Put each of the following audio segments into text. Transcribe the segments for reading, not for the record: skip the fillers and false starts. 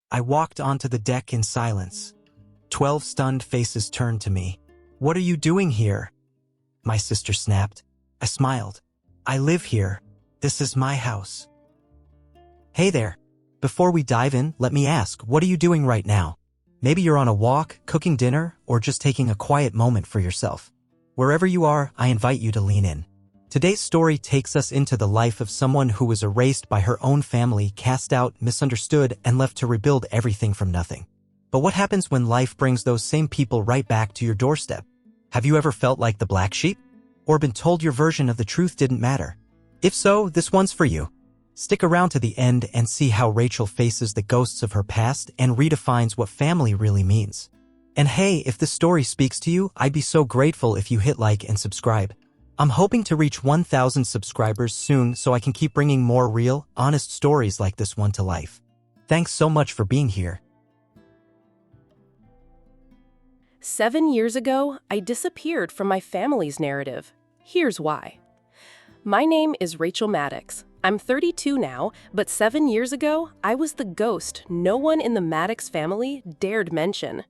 I walked onto the deck in silence. 12 stunned faces turned to me. "What are you doing here?" my sister snapped. I smiled. "I live here. This is my house." Hey there. Before we dive in, let me ask, what are you doing right now? Maybe you're on a walk, cooking dinner, or just taking a quiet moment for yourself. Wherever you are, I invite you to lean in. Today's story takes us into the life of someone who was erased by her own family, cast out, misunderstood, and left to rebuild everything from nothing. But what happens when life brings those same people right back to your doorstep? Have you ever felt like the black sheep? Or been told your version of the truth didn't matter? If so, this one's for you. Stick around to the end and see how Rachel faces the ghosts of her past and redefines what family really means. And hey, if this story speaks to you, I'd be so grateful if you hit like and subscribe. I'm hoping to reach 1,000 subscribers soon so I can keep bringing more real, honest stories like this one to life. Thanks so much for being here. 7 years ago, I disappeared from my family's narrative. Here's why. My name is Rachel Maddox. I'm 32 now, but 7 years ago, I was the ghost no one in the Maddox family dared mention.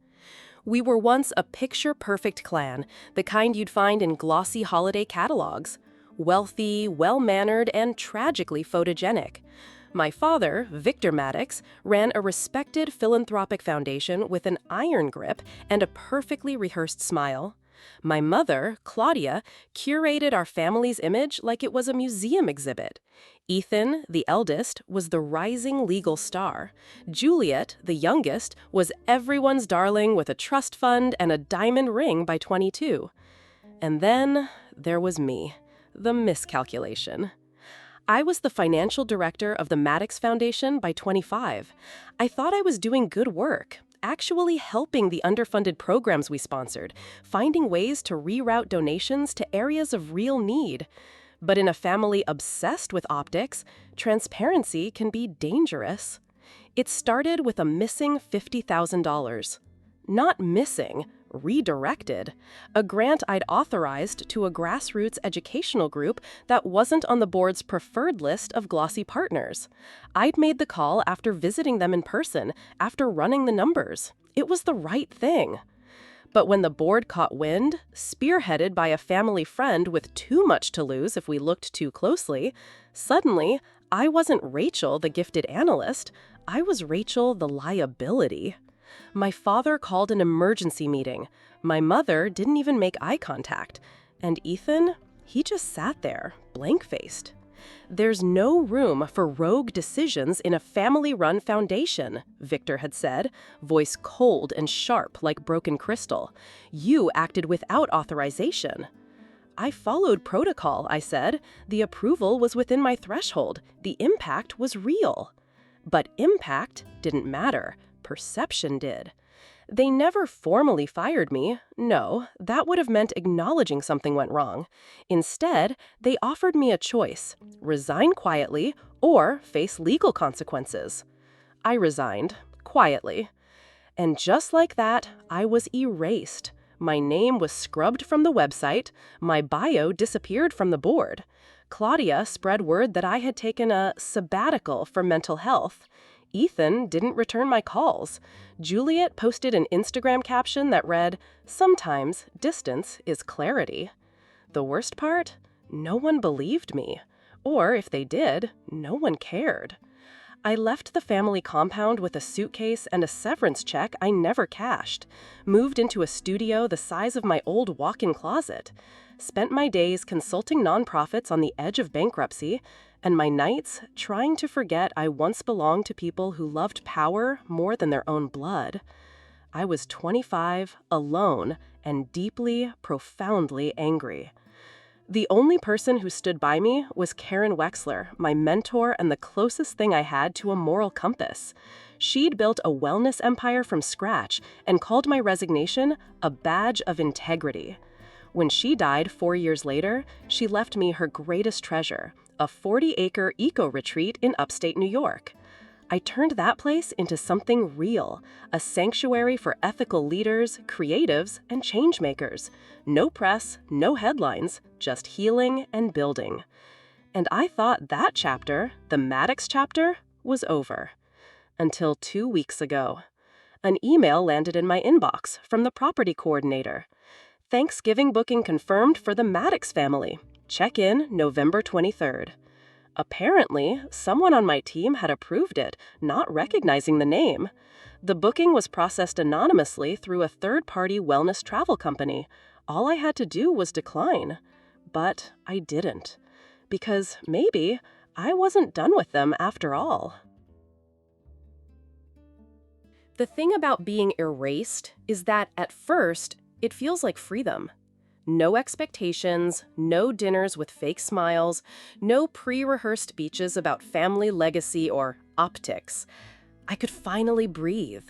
We were once a picture-perfect clan, the kind you'd find in glossy holiday catalogs. Wealthy, well-mannered, and tragically photogenic. My father, Victor Maddox, ran a respected philanthropic foundation with an iron grip and a perfectly rehearsed smile. My mother, Claudia, curated our family's image like it was a museum exhibit. Ethan, the eldest, was the rising legal star. Juliet, the youngest, was everyone's darling with a trust fund and a diamond ring by 22. And then there was me, the miscalculation. I was the financial director of the Maddox Foundation by 25. I thought I was doing good work, actually helping the underfunded programs we sponsored, finding ways to reroute donations to areas of real need. But in a family obsessed with optics, transparency can be dangerous. It started with a missing $50,000. Not missing, redirected. A grant I'd authorized to a grassroots educational group that wasn't on the board's preferred list of glossy partners. I'd made the call after visiting them in person, after running the numbers. It was the right thing. But when the board caught wind, spearheaded by a family friend with too much to lose if we looked too closely, suddenly, I wasn't Rachel, the gifted analyst. I was Rachel, the liability. My father called an emergency meeting. My mother didn't even make eye contact. And Ethan, he just sat there, blank-faced. "There's no room for rogue decisions in a family-run foundation," Victor had said, voice cold and sharp like broken crystal. "You acted without authorization." "I followed protocol," I said. "The approval was within my threshold. The impact was real." But impact didn't matter. Perception did. They never formally fired me. No, that would have meant acknowledging something went wrong. Instead, they offered me a choice: resign quietly or face legal consequences. I resigned, quietly. And just like that, I was erased. My name was scrubbed from the website. My bio disappeared from the board. Claudia spread word that I had taken a sabbatical for mental health. Ethan didn't return my calls. Juliet posted an Instagram caption that read, "Sometimes distance is clarity." The worst part? No one believed me. Or if they did, no one cared. I left the family compound with a suitcase and a severance check I never cashed. Moved into a studio the size of my old walk-in closet. Spent my days consulting nonprofits on the edge of bankruptcy, and my nights trying to forget I once belonged to people who loved power more than their own blood. I was 25, alone, and deeply, profoundly angry. The only person who stood by me was Karen Wexler, my mentor and the closest thing I had to a moral compass. She'd built a wellness empire from scratch and called my resignation a badge of integrity. When she died 4 years later, she left me her greatest treasure, a 40-acre eco-retreat in upstate New York. I turned that place into something real, a sanctuary for ethical leaders, creatives, and changemakers. No press, no headlines, just healing and building. And I thought that chapter, the Maddox chapter, was over. Until 2 weeks ago. An email landed in my inbox from the property coordinator. Thanksgiving booking confirmed for the Maddox family. Check in November 23rd. Apparently, someone on my team had approved it, not recognizing the name. The booking was processed anonymously through a third-party wellness travel company. All I had to do was decline. But I didn't. Because maybe I wasn't done with them after all. The thing about being erased is that at first, it feels like freedom. No expectations, no dinners with fake smiles, no pre-rehearsed speeches about family legacy or optics. I could finally breathe.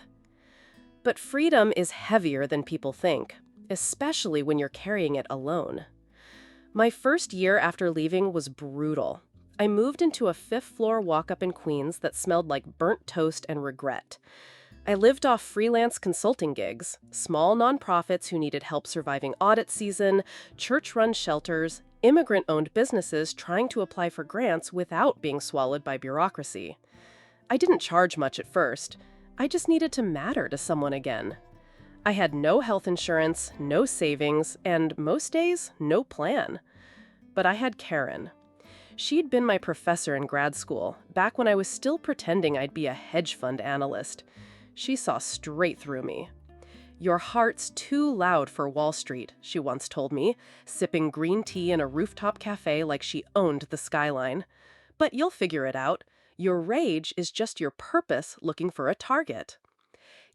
But freedom is heavier than people think, especially when you're carrying it alone. My first year after leaving was brutal. I moved into a fifth-floor walk-up in Queens that smelled like burnt toast and regret. I lived off freelance consulting gigs, small nonprofits who needed help surviving audit season, church-run shelters, immigrant-owned businesses trying to apply for grants without being swallowed by bureaucracy. I didn't charge much at first. I just needed to matter to someone again. I had no health insurance, no savings, and most days, no plan. But I had Karen. She'd been my professor in grad school, back when I was still pretending I'd be a hedge fund analyst. She saw straight through me. "Your heart's too loud for Wall Street," she once told me, sipping green tea in a rooftop cafe like she owned the skyline. "But you'll figure it out. Your rage is just your purpose looking for a target."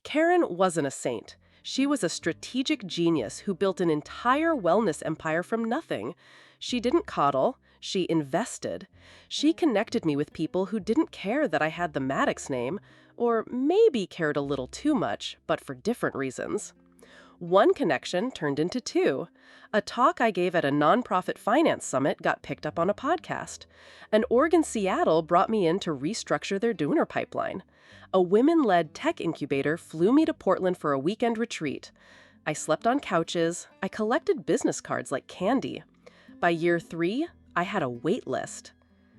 Karen wasn't a saint. She was a strategic genius who built an entire wellness empire from nothing. She didn't coddle. She invested. She connected me with people who didn't care that I had the Maddox name, or maybe cared a little too much, but for different reasons. One connection turned into two. A talk I gave at a nonprofit finance summit got picked up on a podcast. An org in Seattle brought me in to restructure their donor pipeline. A women-led tech incubator flew me to Portland for a weekend retreat. I slept on couches. I collected business cards like candy. By year 3, I had a wait list.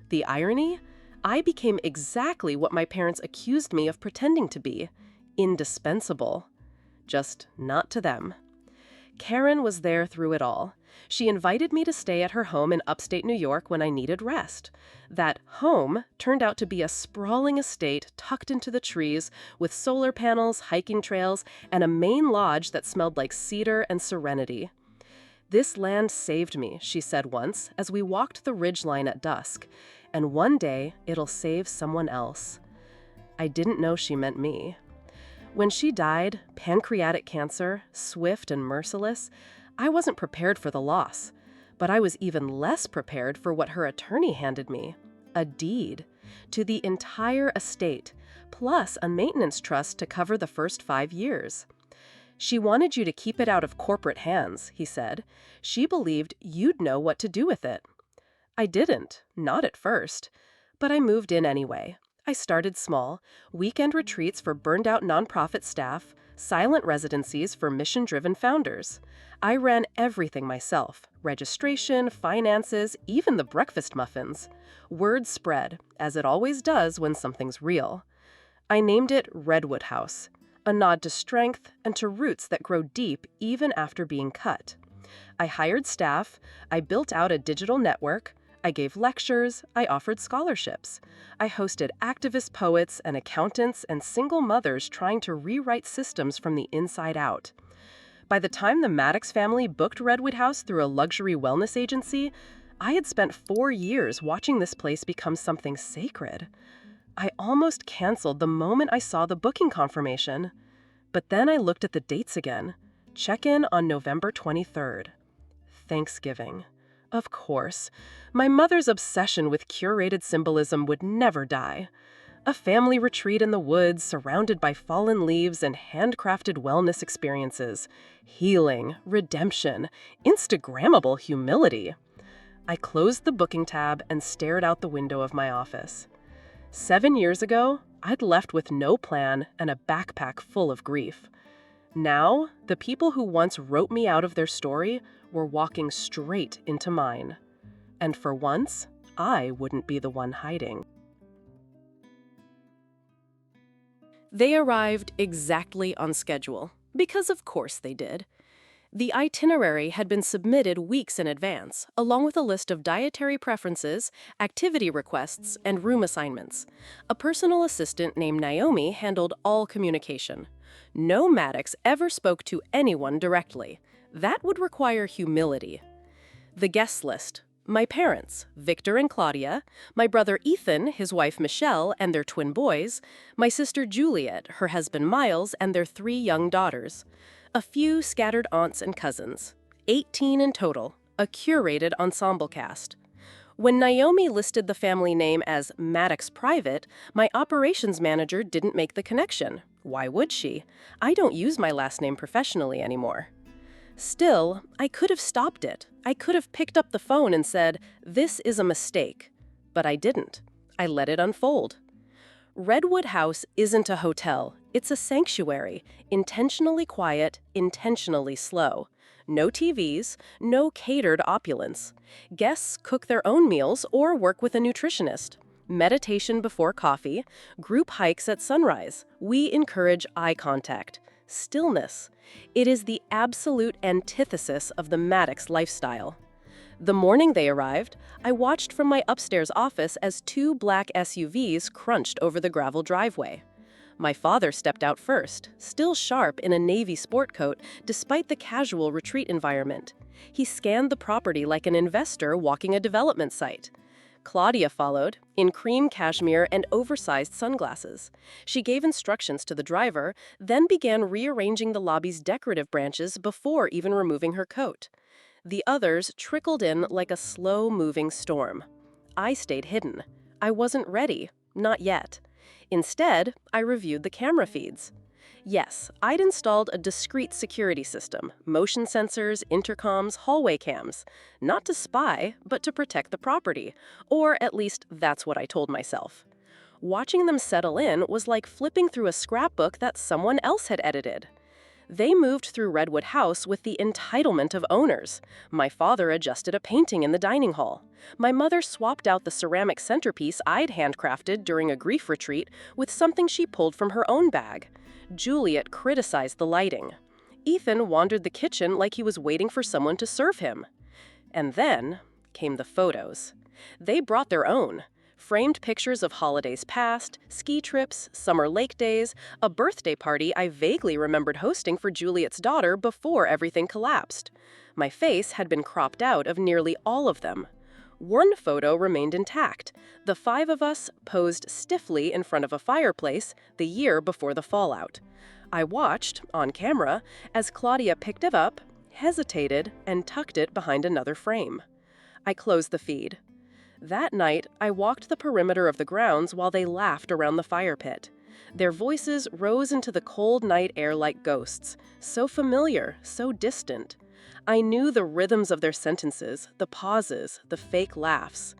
The irony? I became exactly what my parents accused me of pretending to be: indispensable. Just not to them. Karen was there through it all. She invited me to stay at her home in upstate New York when I needed rest. That home turned out to be a sprawling estate tucked into the trees with solar panels, hiking trails, and a main lodge that smelled like cedar and serenity. "This land saved me," she said once, as we walked the ridgeline at dusk. "And one day, it'll save someone else." I didn't know she meant me. When she died, pancreatic cancer, swift and merciless, I wasn't prepared for the loss. But I was even less prepared for what her attorney handed me: a deed to the entire estate, plus a maintenance trust to cover the first 5 years. "She wanted you to keep it out of corporate hands," he said. "She believed you'd know what to do with it." I didn't, not at first. But I moved in anyway. I started small: weekend retreats for burned-out nonprofit staff, silent residencies for mission-driven founders. I ran everything myself: registration, finances, even the breakfast muffins. Word spread, as it always does when something's real. I named it Redwood House, a nod to strength and to roots that grow deep even after being cut. I hired staff. I built out a digital network. I gave lectures. I offered scholarships. I hosted activist poets and accountants and single mothers trying to rewrite systems from the inside out. By the time the Maddox family booked Redwood House through a luxury wellness agency, I had spent 4 years watching this place become something sacred. I almost canceled the moment I saw the booking confirmation. But then I looked at the dates again. Check-in on November 23rd. Thanksgiving. Of course. My mother's obsession with curated symbolism would never die. A family retreat in the woods, surrounded by fallen leaves and handcrafted wellness experiences. Healing, redemption, Instagrammable humility. I closed the booking tab and stared out the window of my office. 7 years ago, I'd left with no plan and a backpack full of grief. Now, the people who once wrote me out of their story were walking straight into mine. And for once, I wouldn't be the one hiding. They arrived exactly on schedule, because of course they did. The itinerary had been submitted weeks in advance, along with a list of dietary preferences, activity requests, and room assignments. A personal assistant named Naomi handled all communication. No Maddox ever spoke to anyone directly. That would require humility. The guest list. My parents, Victor and Claudia, my brother Ethan, his wife Michelle, and their twin boys, my sister Juliet, her husband Miles, and their 3 young daughters. A few scattered aunts and cousins. 18 in total, a curated ensemble cast. When Naomi listed the family name as Maddox Private, my operations manager didn't make the connection. Why would she? I don't use my last name professionally anymore. Still, I could have stopped it. I could have picked up the phone and said, "This is a mistake." But I didn't. I let it unfold. Redwood House isn't a hotel. It's a sanctuary, intentionally quiet, intentionally slow. No TVs, no catered opulence. Guests cook their own meals or work with a nutritionist. Meditation before coffee, group hikes at sunrise. We encourage eye contact. Stillness. It is the absolute antithesis of the Maddox lifestyle. The morning they arrived, I watched from my upstairs office as 2 black SUVs crunched over the gravel driveway. My father stepped out first, still sharp in a navy sport coat despite the casual retreat environment. He scanned the property like an investor walking a development site. Claudia followed, in cream cashmere and oversized sunglasses. She gave instructions to the driver, then began rearranging the lobby's decorative branches before even removing her coat. The others trickled in like a slow-moving storm. I stayed hidden. I wasn't ready, not yet. Instead, I reviewed the camera feeds. Yes, I'd installed a discreet security system, motion sensors, intercoms, hallway cams. Not to spy, but to protect the property. Or at least that's what I told myself. Watching them settle in was like flipping through a scrapbook that someone else had edited. They moved through Redwood House with the entitlement of owners. My father adjusted a painting in the dining hall. My mother swapped out the ceramic centerpiece I'd handcrafted during a grief retreat with something she pulled from her own bag. Juliet criticized the lighting. Ethan wandered the kitchen like he was waiting for someone to serve him. And then came the photos. They brought their own. Framed pictures of holidays past, ski trips, summer lake days, a birthday party I vaguely remembered hosting for Juliet's daughter before everything collapsed. My face had been cropped out of nearly all of them. One photo remained intact. The 5 of us posed stiffly in front of a fireplace the year before the fallout. I watched, on camera, as Claudia picked it up, hesitated, and tucked it behind another frame. I closed the feed. That night, I walked the perimeter of the grounds while they laughed around the fire pit. Their voices rose into the cold night air like ghosts, so familiar, so distant. I knew the rhythms of their sentences, the pauses, the fake laughs.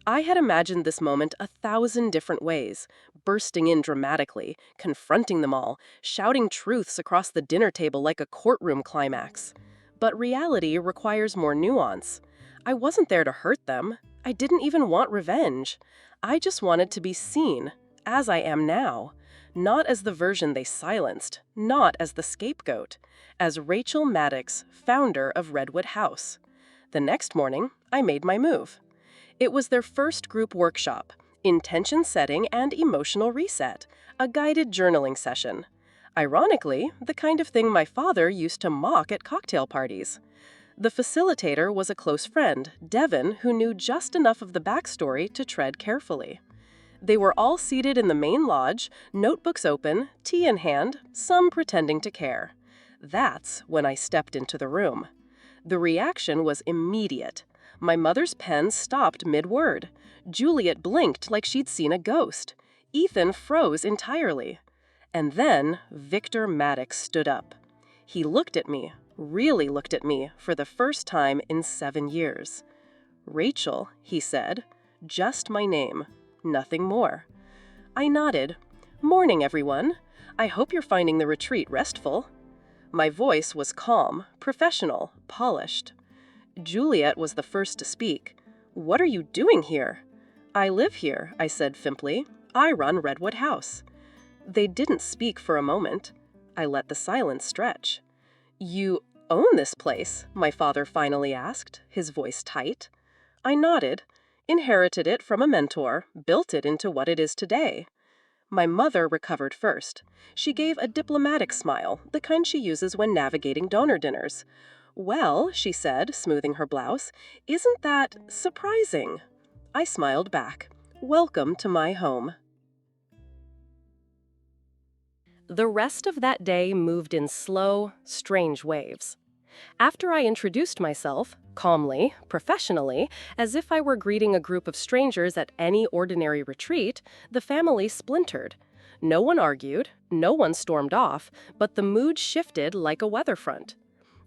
I had imagined this moment 1,000 different ways, bursting in dramatically, confronting them all, shouting truths across the dinner table like a courtroom climax. But reality requires more nuance. I wasn't there to hurt them. I didn't even want revenge. I just wanted to be seen, as I am now. Not as the version they silenced, not as the scapegoat, as Rachel Maddox, founder of Redwood House. The next morning, I made my move. It was their first group workshop, intention setting and emotional reset, a guided journaling session. Ironically, the kind of thing my father used to mock at cocktail parties. The facilitator was a close friend, Devin, who knew just enough of the backstory to tread carefully. They were all seated in the main lodge, notebooks open, tea in hand, some pretending to care. That's when I stepped into the room. The reaction was immediate. My mother's pen stopped mid-word. Juliet blinked like she'd seen a ghost. Ethan froze entirely. And then Victor Maddox stood up. He looked at me, really looked at me, for the first time in 7 years. "Rachel," he said, "just my name, nothing more." I nodded. "Morning, everyone. I hope you're finding the retreat restful." My voice was calm, professional, polished. Juliet was the first to speak. "What are you doing here?" "I live here," I said simply. "I run Redwood House." They didn't speak for a moment. I let the silence stretch. "You own this place?" my father finally asked, his voice tight. I nodded. Inherited it from a mentor, built it into what it is today. My mother recovered first. She gave a diplomatic smile, the kind she uses when navigating donor dinners. "Well," she said, smoothing her blouse, "isn't that surprising?" I smiled back. "Welcome to my home." The rest of that day moved in slow, strange waves. After I introduced myself, calmly, professionally, as if I were greeting a group of strangers at any ordinary retreat, the family splintered. No one argued, no one stormed off, but the mood shifted like a weather front.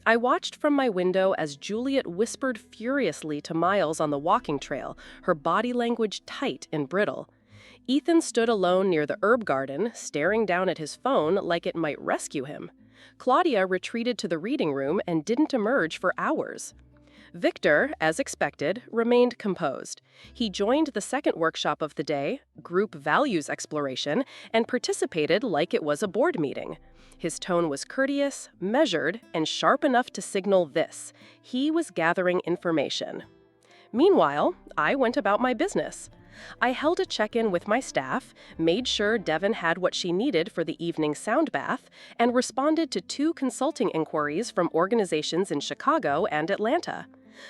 I watched from my window as Juliet whispered furiously to Miles on the walking trail, her body language tight and brittle. Ethan stood alone near the herb garden, staring down at his phone like it might rescue him. Claudia retreated to the reading room and didn't emerge for hours. Victor, as expected, remained composed. He joined the second workshop of the day, group values exploration, and participated like it was a board meeting. His tone was courteous, measured, and sharp enough to signal this: he was gathering information. Meanwhile, I went about my business. I held a check-in with my staff, made sure Devon had what she needed for the evening sound bath, and responded to 2 consulting inquiries from organizations in Chicago and Atlanta.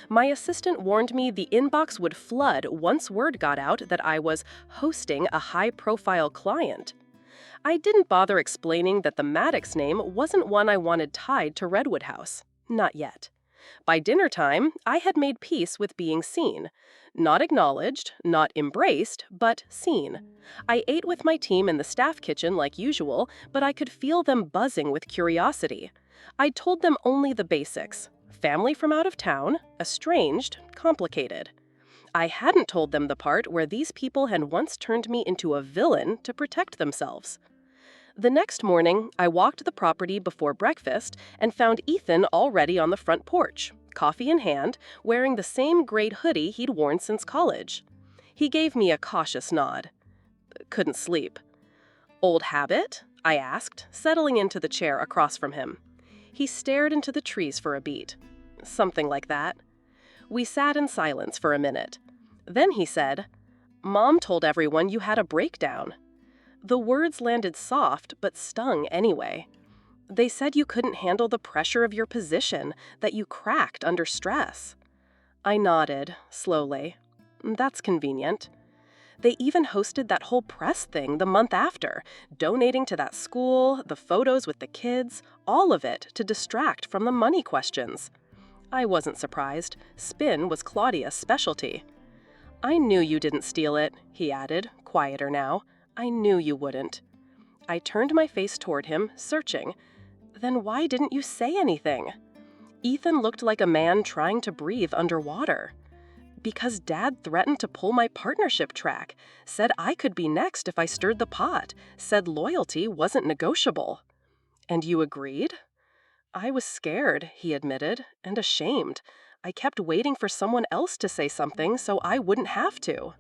My assistant warned me the inbox would flood once word got out that I was hosting a high-profile client. I didn't bother explaining that the Maddox name wasn't one I wanted tied to Redwood House. Not yet. By dinner time, I had made peace with being seen. Not acknowledged, not embraced, but seen. I ate with my team in the staff kitchen like usual, but I could feel them buzzing with curiosity. I told them only the basics: family from out of town, estranged, complicated. I hadn't told them the part where these people had once turned me into a villain to protect themselves. The next morning, I walked the property before breakfast and found Ethan already on the front porch, coffee in hand, wearing the same grayed hoodie he'd worn since college. He gave me a cautious nod. "Couldn't sleep." "Old habit?" I asked, settling into the chair across from him. He stared into the trees for a beat. "Something like that." We sat in silence for a minute. Then he said, "Mom told everyone you had a breakdown." The words landed soft, but stung anyway. "They said you couldn't handle the pressure of your position, that you cracked under stress." I nodded, slowly. "That's convenient." They even hosted that whole press thing the month after, donating to that school, the photos with the kids, all of it to distract from the money questions. I wasn't surprised. Spin was Claudia's specialty. "I knew you didn't steal it," he added, quieter now. "I knew you wouldn't." I turned my face toward him, searching. "Then why didn't you say anything?" Ethan looked like a man trying to breathe underwater. "Because Dad threatened to pull my partnership track, said I could be next if I stirred the pot, said loyalty wasn't negotiable." "And you agreed?" "I was scared," he admitted, "and ashamed. I kept waiting for someone else to say something so I wouldn't have to."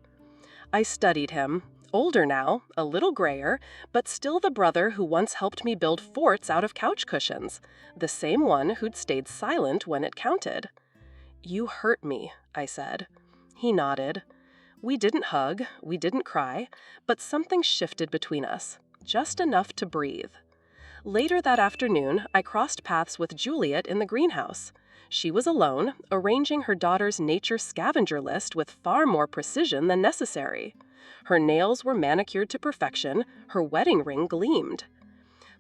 I studied him. Older now, a little grayer, but still the brother who once helped me build forts out of couch cushions, the same one who'd stayed silent when it counted. "You hurt me," I said. He nodded. We didn't hug, we didn't cry, but something shifted between us, just enough to breathe. Later that afternoon, I crossed paths with Juliet in the greenhouse. She was alone, arranging her daughter's nature scavenger list with far more precision than necessary. Her nails were manicured to perfection, her wedding ring gleamed.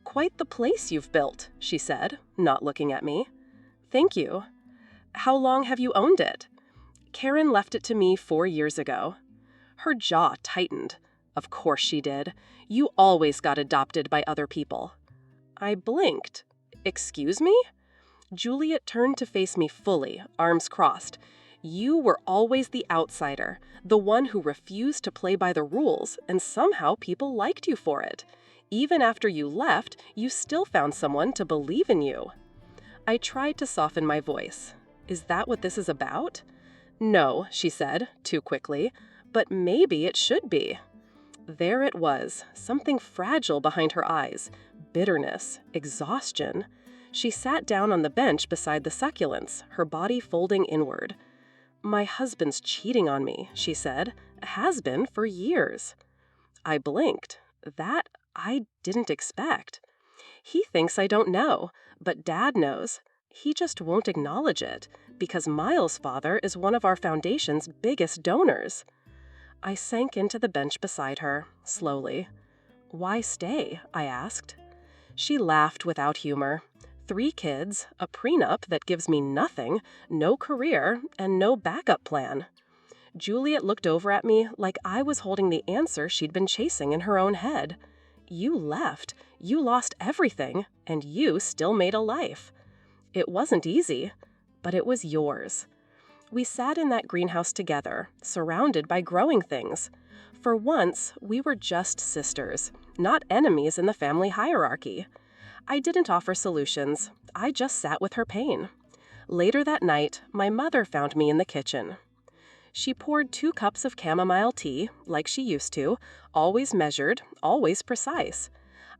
"Quite the place you've built," she said, not looking at me. "Thank you." "How long have you owned it?" "Karen left it to me 4 years ago." Her jaw tightened. "Of course she did. You always got adopted by other people." I blinked. "Excuse me?" Juliet turned to face me fully, arms crossed. "You were always the outsider, the one who refused to play by the rules, and somehow people liked you for it. Even after you left, you still found someone to believe in you." I tried to soften my voice. "Is that what this is about?" "No," she said, too quickly, "but maybe it should be." There it was, something fragile behind her eyes. Bitterness, exhaustion. She sat down on the bench beside the succulents, her body folding inward. "My husband's cheating on me," she said. "Has been for years." I blinked. That I didn't expect. He thinks I don't know, but Dad knows. He just won't acknowledge it, because Miles' father is one of our foundation's biggest donors. I sank into the bench beside her, slowly. "Why stay?" I asked. She laughed without humor. 3 kids, a prenup that gives me nothing, no career, and no backup plan. Juliet looked over at me like I was holding the answer she'd been chasing in her own head. "You left, you lost everything, and you still made a life. It wasn't easy, but it was yours." We sat in that greenhouse together, surrounded by growing things. For once, we were just sisters, not enemies in the family hierarchy. I didn't offer solutions. I just sat with her pain. Later that night, my mother found me in the kitchen. She poured 2 cups of chamomile tea, like she used to, always measured, always precise.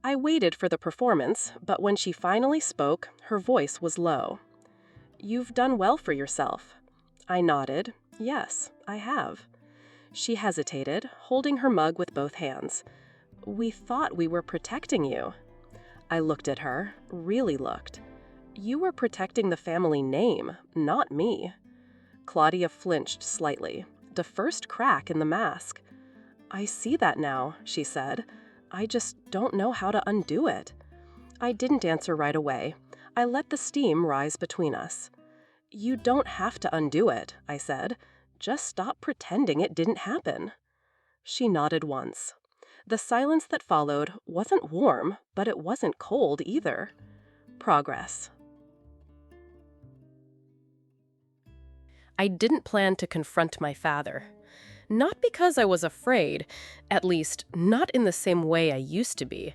I waited for the performance, but when she finally spoke, her voice was low. "You've done well for yourself." I nodded. "Yes, I have." She hesitated, holding her mug with both hands. "We thought we were protecting you." I looked at her, really looked. "You were protecting the family name, not me." Claudia flinched slightly, the first crack in the mask. "I see that now," she said. "I just don't know how to undo it." I didn't answer right away. I let the steam rise between us. "You don't have to undo it," I said. "Just stop pretending it didn't happen." She nodded once. The silence that followed wasn't warm, but it wasn't cold either. Progress. I didn't plan to confront my father. Not because I was afraid, at least not in the same way I used to be,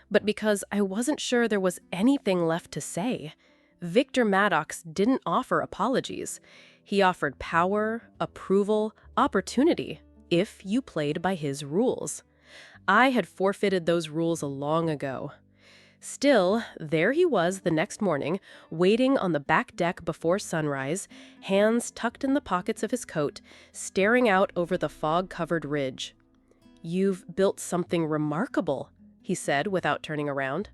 but because I wasn't sure there was anything left to say. Victor Maddox didn't offer apologies. He offered power, approval, opportunity, if you played by his rules. I had forfeited those rules long ago. Still, there he was the next morning, waiting on the back deck before sunrise, hands tucked in the pockets of his coat, staring out over the fog-covered ridge. "You've built something remarkable," he said without turning around.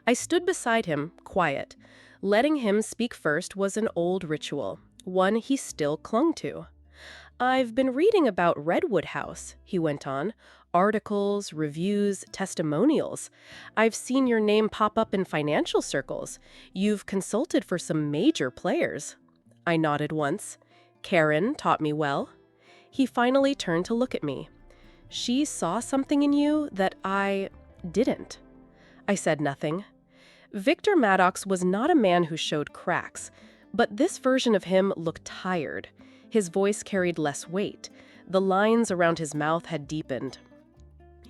I stood beside him, quiet. Letting him speak first was an old ritual, one he still clung to. "I've been reading about Redwood House," he went on. "Articles, reviews, testimonials. I've seen your name pop up in financial circles. You've consulted for some major players." I nodded once. "Karen taught me well." He finally turned to look at me. "She saw something in you that I didn't." I said nothing. Victor Maddox was not a man who showed cracks, but this version of him looked tired. His voice carried less weight. The lines around his mouth had deepened.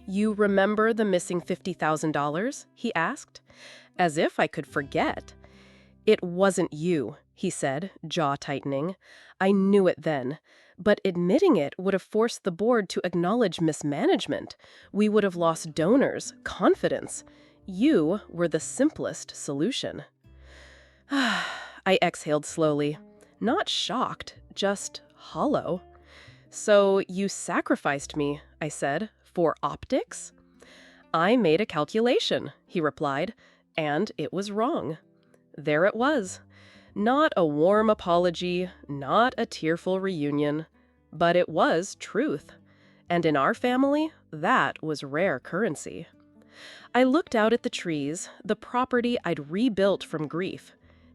"You remember the missing $50,000? He asked. As if I could forget. "It wasn't you," he said, jaw tightening. I knew it then. But admitting it would have forced the board to acknowledge mismanagement. We would have lost donors, confidence. You were the simplest solution. I exhaled slowly. Not shocked, just hollow. "So you sacrificed me," I said, "for optics?" "I made a calculation," he replied, "and it was wrong." There it was. Not a warm apology, not a tearful reunion, but it was truth. And in our family, that was rare currency. I looked out at the trees, the property I'd rebuilt from grief.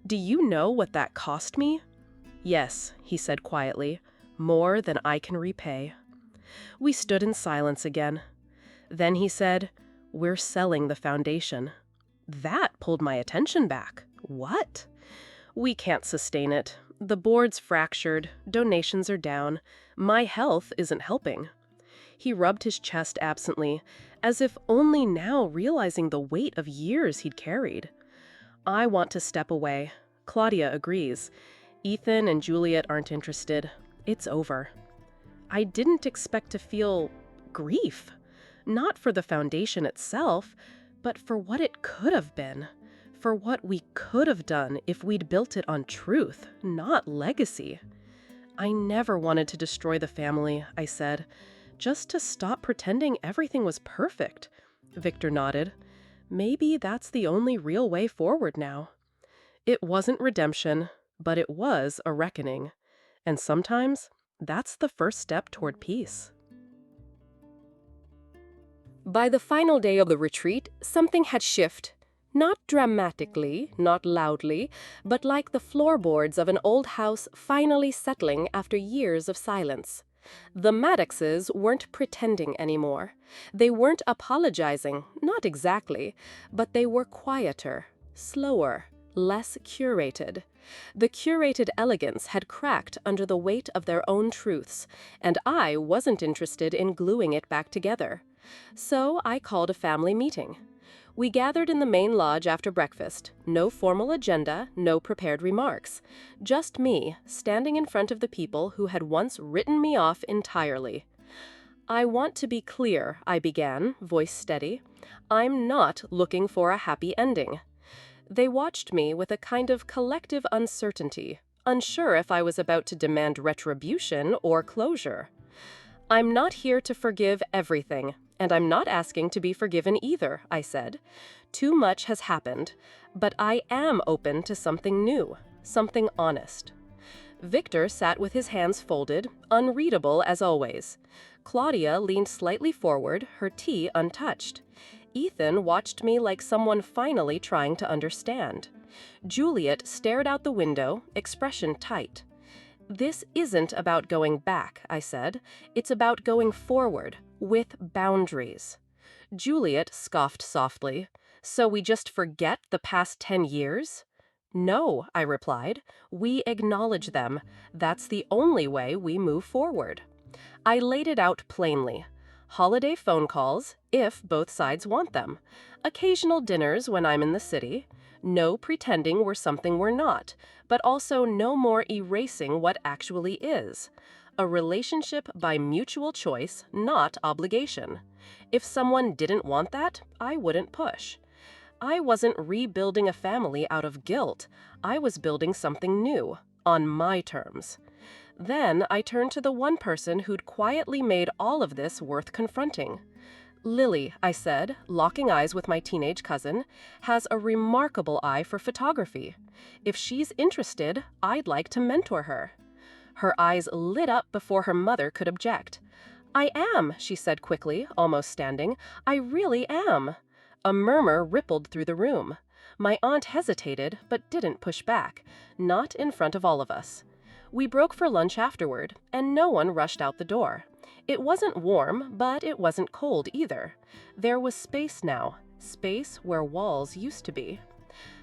"Do you know what that cost me?" "Yes," he said quietly, "more than I can repay." We stood in silence again. Then he said, "We're selling the foundation." That pulled my attention back. What? "We can't sustain it. The board's fractured, donations are down. My health isn't helping." He rubbed his chest absently, as if only now realizing the weight of years he'd carried. "I want to step away. Claudia agrees. Ethan and Juliet aren't interested. It's over." I didn't expect to feel grief. Not for the foundation itself, but for what it could have been. For what we could have done if we'd built it on truth, not legacy. I never wanted to destroy the family, I said, just to stop pretending everything was perfect. Victor nodded. Maybe that's the only real way forward now. It wasn't redemption, but it was a reckoning. And sometimes that's the first step toward peace. By the final day of the retreat, something had shifted. Not dramatically, not loudly, but like the floorboards of an old house finally settling after years of silence. The Maddoxes weren't pretending anymore. They weren't apologizing, not exactly, but they were quieter, slower, less curated. The curated elegance had cracked under the weight of their own truths, and I wasn't interested in gluing it back together. So I called a family meeting. We gathered in the main lodge after breakfast. No formal agenda, no prepared remarks. Just me, standing in front of the people who had once written me off entirely. I want to be clear, I began, voice steady. I'm not looking for a happy ending. They watched me with a kind of collective uncertainty, unsure if I was about to demand retribution or closure. I'm not here to forgive everything. And I'm not asking to be forgiven either, I said. Too much has happened, but I am open to something new, something honest. Victor sat with his hands folded, unreadable as always. Claudia leaned slightly forward, her tea untouched. Ethan watched me like someone finally trying to understand. Juliet stared out the window, expression tight. This isn't about going back, I said. It's about going forward, with boundaries. Juliet scoffed softly. So we just forget the past 10 years? No, I replied. We acknowledge them. That's the only way we move forward. I laid it out plainly. Holiday phone calls, if both sides want them. Occasional dinners when I'm in the city. No pretending we're something we're not, but also no more erasing what actually is. A relationship by mutual choice, not obligation. If someone didn't want that, I wouldn't push. I wasn't rebuilding a family out of guilt. I was building something new, on my terms. Then I turned to the one person who'd quietly made all of this worth confronting. Lily, I said, locking eyes with my teenage cousin, has a remarkable eye for photography. If she's interested, I'd like to mentor her. Her eyes lit up before her mother could object. I am, she said quickly, almost standing. I really am. A murmur rippled through the room. My aunt hesitated, but didn't push back, not in front of all of us. We broke for lunch afterward, and no one rushed out the door. It wasn't warm, but it wasn't cold either. There was space now, space where walls used to be.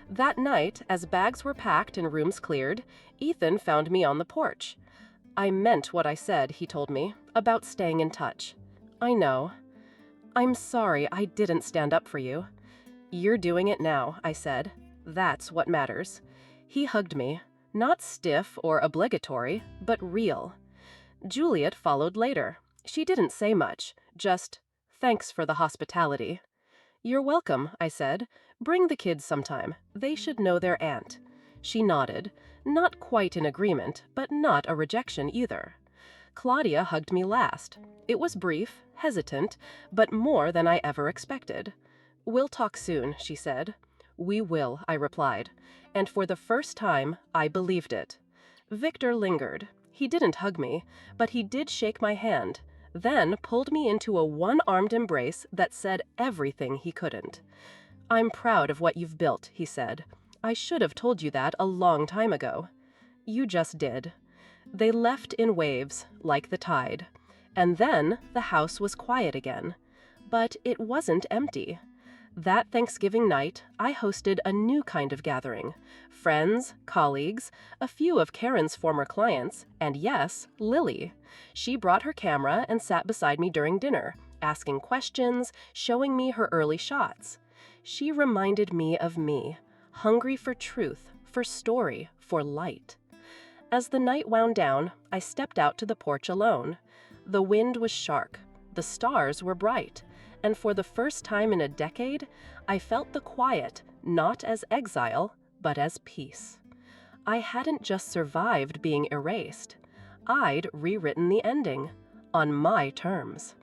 That night, as bags were packed and rooms cleared, Ethan found me on the porch. I meant what I said, he told me, about staying in touch. I know. I'm sorry I didn't stand up for you. You're doing it now, I said. That's what matters. He hugged me, not stiff or obligatory, but real. Juliet followed later. She didn't say much, just, thanks for the hospitality. You're welcome, I said. Bring the kids sometime. They should know their aunt. She nodded, not quite in agreement, but not a rejection either. Claudia hugged me last. It was brief, hesitant, but more than I ever expected. We'll talk soon, she said. We will, I replied, and for the first time, I believed it. Victor lingered. He didn't hug me, but he did shake my hand, then pulled me into a one-armed embrace that said everything he couldn't. I'm proud of what you've built, he said. I should have told you that a long time ago. You just did. They left in waves, like the tide. And then the house was quiet again. But it wasn't empty. That Thanksgiving night, I hosted a new kind of gathering. Friends, colleagues, a few of Karen's former clients, and yes, Lily. She brought her camera and sat beside me during dinner, asking questions, showing me her early shots. She reminded me of me, hungry for truth, for story, for light. As the night wound down, I stepped out to the porch alone. The wind was sharp. The stars were bright. And for the first time in a decade, I felt the quiet, not as exile, but as peace. I hadn't just survived being erased. I'd rewritten the ending, on my terms.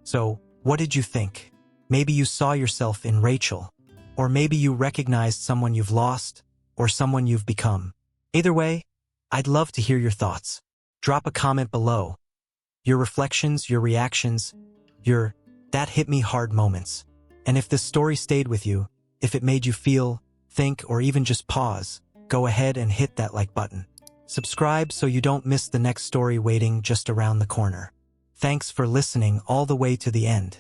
So, what did you think? Maybe you saw yourself in Rachel, or maybe you recognized someone you've lost, or someone you've become. Either way, I'd love to hear your thoughts. Drop a comment below. Your reflections, your reactions, your that hit me hard moments. And if this story stayed with you, if it made you feel, think, or even just pause, go ahead and hit that like button. Subscribe so you don't miss the next story waiting just around the corner. Thanks for listening all the way to the end.